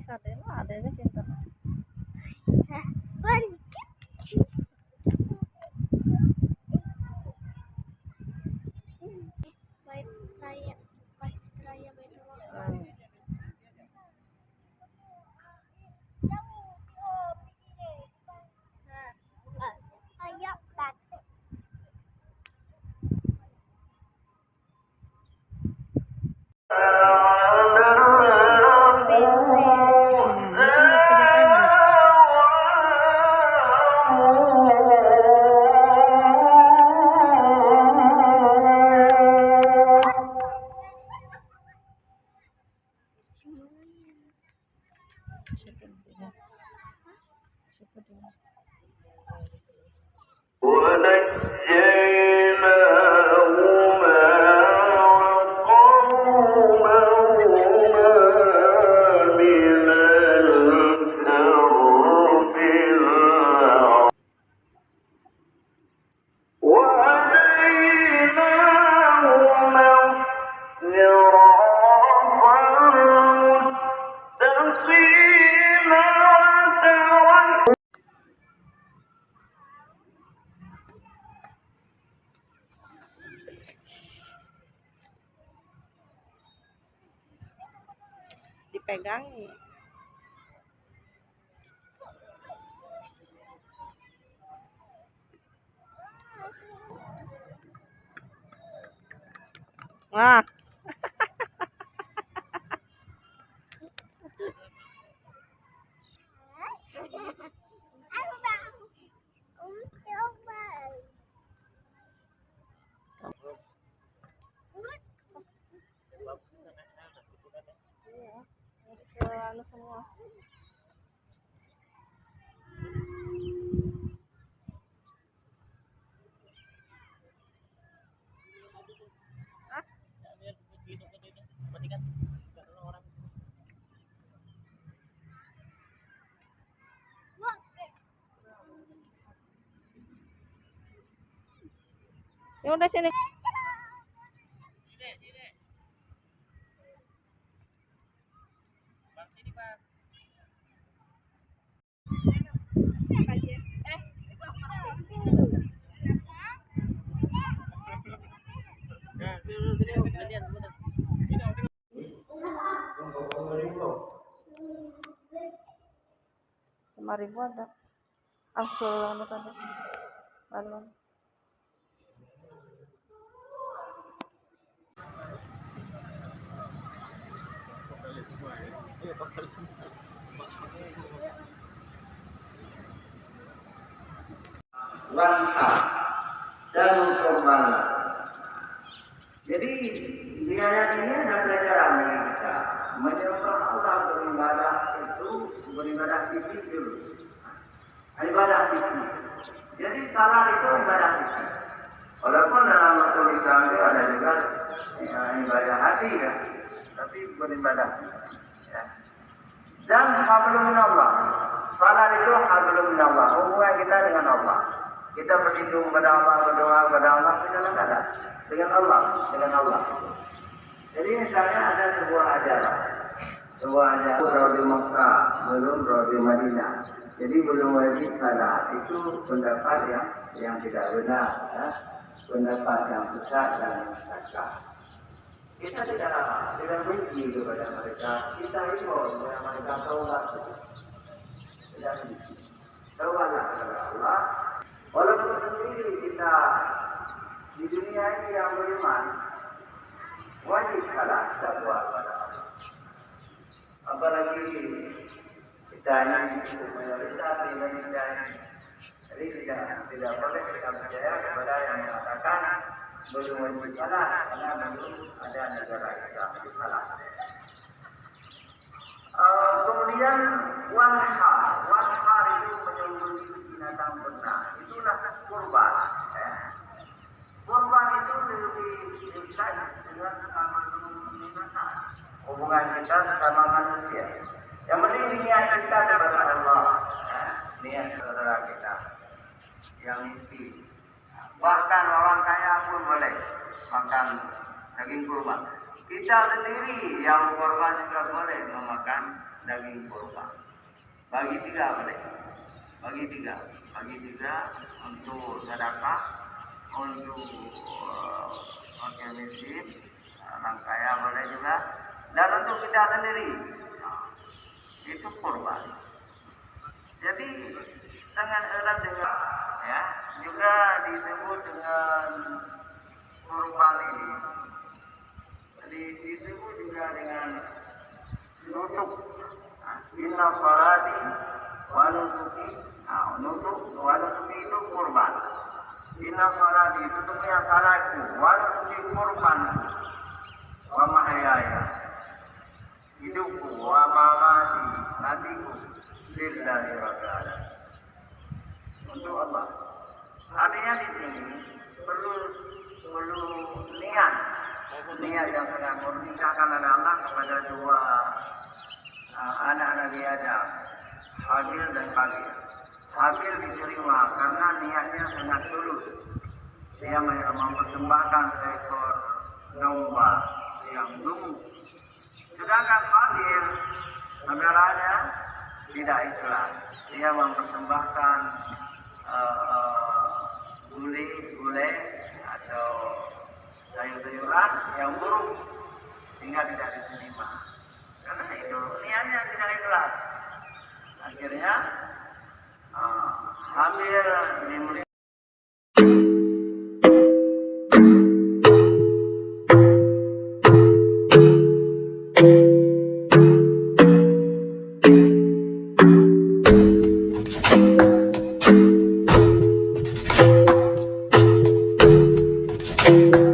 Ade lah, adanya pintar. Bait raya, masjid raya Baitullah. Ayo, Tante. Dipegangi. Wah. Anu semua. Ya udah sini. Ribu ada. Suruh tadi. Balon. Wanha dan kurban. Jadi di ayat ini ada pelajaran yang kita menyembah Allah beribadah itu beribadah fisik dulu. Ibadah fisik. Jadi salat itu ibadah fisik. Walaupun dalam tulisan itu ada juga ibadah hati ya, tapi beribadah fisik. Ya. Dan hablum minallah. Salat itu hablum minallah. Hubungan kita dengan Allah. Kita berlindung kepada Allah, berdoa kepada Allah dengan Allah. Jadi misalnya ada sebuah ajaran berdoa di Mekah, belum berdoa di Madinah. Jadi belum wajib salat. Itu pendapat yang tidak benar, ya. Pendapat yang besar dan salah. Kita tidak benci kepada mereka. Kita ikut supaya mereka taubat. Tidak benci. Taubatlah kepada Allah. Walaupun sendiri kita di dunia ini yang beriman, wajib salat berdoa kepada Allah. Apalagi kita ini mayoritas di Indonesia ini, jadi tidak boleh kita percaya kepada yang mengatakan belum wajib salat karena belum ada negara Islam di salat. Kemudian wanhar itu menyembelih binatang ternak. Itulah kurban. Kurban itu lebih dekat dengan sesama binatang. Hubungan kita sesama manusia. Yang penting niat kita kepada Allah, niat saudara kita yang miskin. Bahkan orang kaya pun boleh makan daging kurban. kita sendiri yang korban juga boleh memakan daging korban. Bagi tiga boleh. Bagi tiga untuk sedekah, untuk fakir miskin, orang kaya boleh juga, dan untuk kita sendiri. Nah, itu korban. Jadi dengan erat dengan ya juga disebut dengan korban ini. Disebut juga dengan nusuk. Inna salati wa nusuki. Nusuk wa nusuki itu korban. Inna salati itu sesungguhnya salatku, wa nusuki korbanku, wa mahayaya hidupku, wa mamati matiku, lillahi rabbil alamin. Untuk Allah. Artinya di sini perlu niat yang sangat murni akan Allah kepada dua anak-anak dia Adam, Habil dan Qabil. Habil diterima karena niatnya sangat tulus. Dia mempersembahkan seekor domba yang gemuk. Sedangkan Qabil saudaranya tidak ikhlas. Dia mempersembahkan gulai atau sayur-sayuran yang buruk sehingga tidak diterima. Karena itu niatnya tidak ikhlas. Akhirnya hampir dimulai. Thank you.